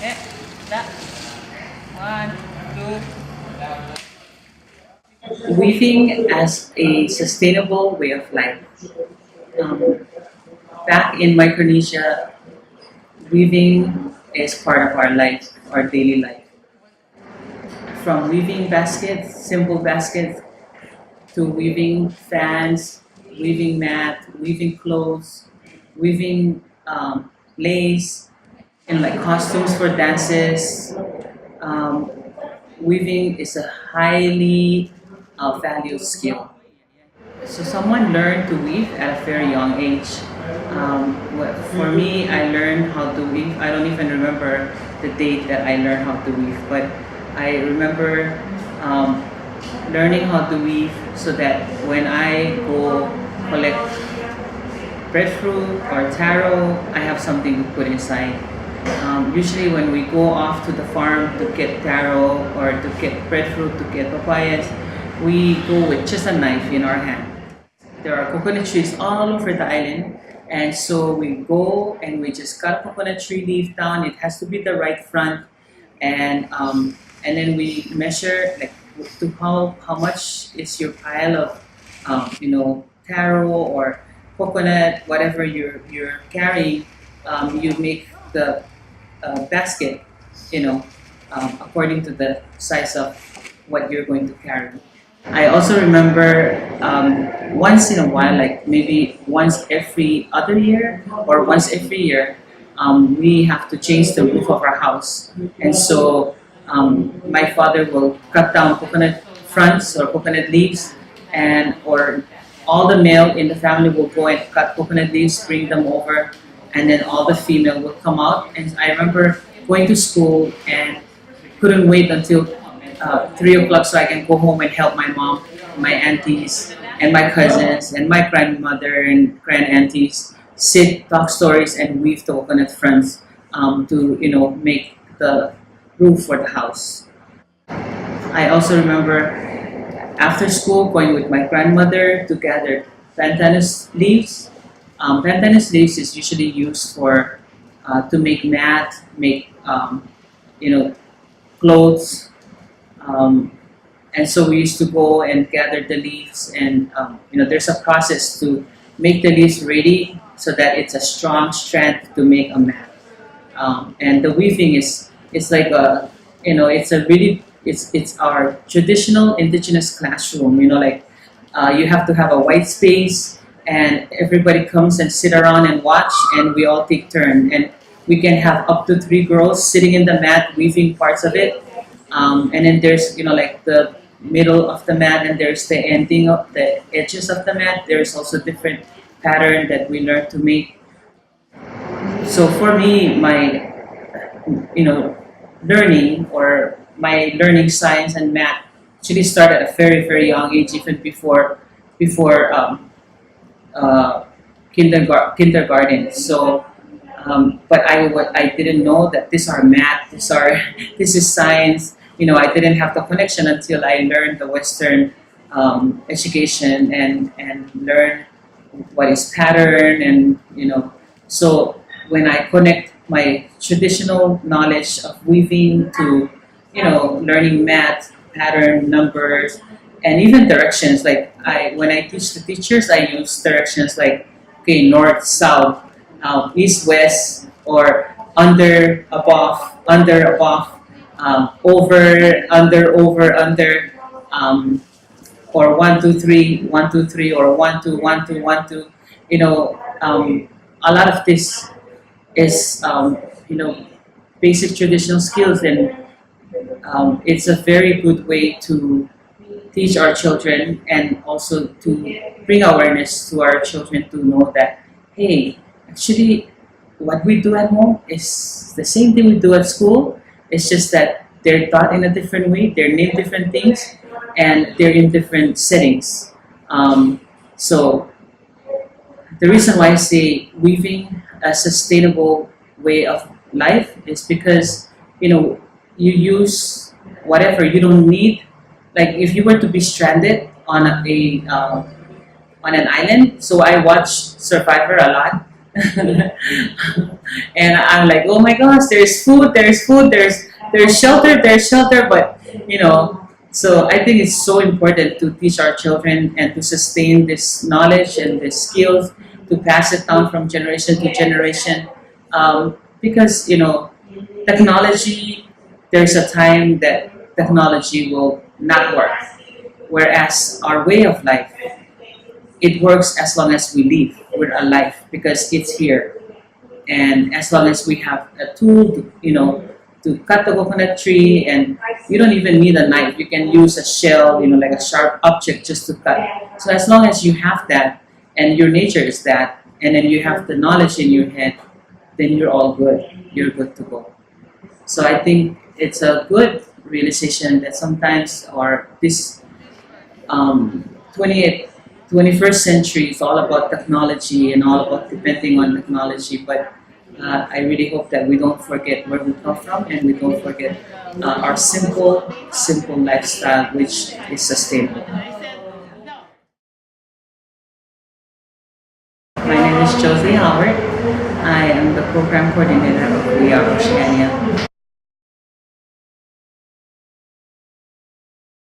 Eh, that. One, two. Weaving as a sustainable way of life. Um, Back in Micronesia, weaving is part of our life, our daily life. From weaving baskets, simple baskets, to weaving fans, weaving mat, weaving clothes, weaving lace, and like costumes for dances. Um, Weaving is a highly valued skill. So someone learned to weave at a very young age. For me, I learned how to weave. I don't even remember the date that I learned how to weave, but I remember um, learning how to weave so that when I go collect breadfruit or taro, I have something to put inside. Usually, when we go off to the farm to get taro or to get breadfruit, to get papayas, we go with just a knife in our hand. There are coconut trees all over the island, and so we go and we just cut a coconut tree leaf down. It has to be the right front, and then we measure like to how much is your pile of taro or coconut, whatever you're carrying. You make the basket, according to the size of what you're going to carry. I also remember once in a while, like maybe once every other year or once every year, we have to change the roof of our house. And so my father will cut down coconut fronds or coconut leaves, and or all the male in the family will go and cut coconut leaves, bring them over, and then all the female will come out. And I remember going to school and couldn't wait until 3 o'clock so I can go home and help my mom, my aunties, and my cousins, and my grandmother and grand aunties sit, talk stories, and weave the coconut fronds to make the roof for the house. I also remember after school going with my grandmother to gather pandanus leaves. Pandanus leaves is usually used for to make mat, make clothes, and so we used to go and gather the leaves, and there's a process to make the leaves ready so that it's a strong strand to make a mat. And the weaving is it's like a it's a really it's our traditional indigenous classroom. You have to have a white space, and everybody comes and sit around and watch, and we all take turn, and we can have up to 3 girls sitting in the mat weaving parts of it, and then there's like the middle of the mat, and there's the ending of the edges of the mat. There's also different pattern that we learn to make. So for me, my learning or my learning science and math actually started at a very very young age, even before kindergarten. So, but I didn't know that these are math. This is science. I didn't have the connection until I learned the Western education and learned what is pattern, and So when I connect my traditional knowledge of weaving to learning math, pattern, numbers, and even directions. Like when I teach the teachers, I use directions like north, south, east, west, or under, above, over, under, or 1, 2, 3, 1, 2, 3, or 1, 2, 1, 2, 1, 2. A lot of this is basic traditional skills, and it's a very good way to teach our children, and also to bring awareness to our children to know that, hey, actually what we do at home is the same thing we do at school. It's just that they're taught in a different way, they're named different things, and they're in different settings. So the reason why I say weaving a sustainable way of life is because you use whatever you don't need. Like if you were to be stranded on an island. So I watch Survivor a lot. And I'm like, oh my gosh, there's shelter, but you know, so I think it's so important to teach our children and to sustain this knowledge and this skills to pass it down from generation to generation, because you know, technology. There's a time that technology will not work, whereas our way of life, it works as long as we live, we're alive because it's here. And as long as we have a tool to, you know, to cut the coconut tree, and you don't even need a knife, you can use a shell, you know, like a sharp object just to cut. So as long as you have that and your nature is that, and then you have the knowledge in your head, then you're all good, you're good to go. So I think it's a good realization that sometimes, or this 20th, 21st century is all about technology and all about depending on technology. But I really hope that we don't forget where we come from, and we don't forget our simple lifestyle, which is sustainable. My name is Josie Howard. I am the program coordinator of We Are Oceania.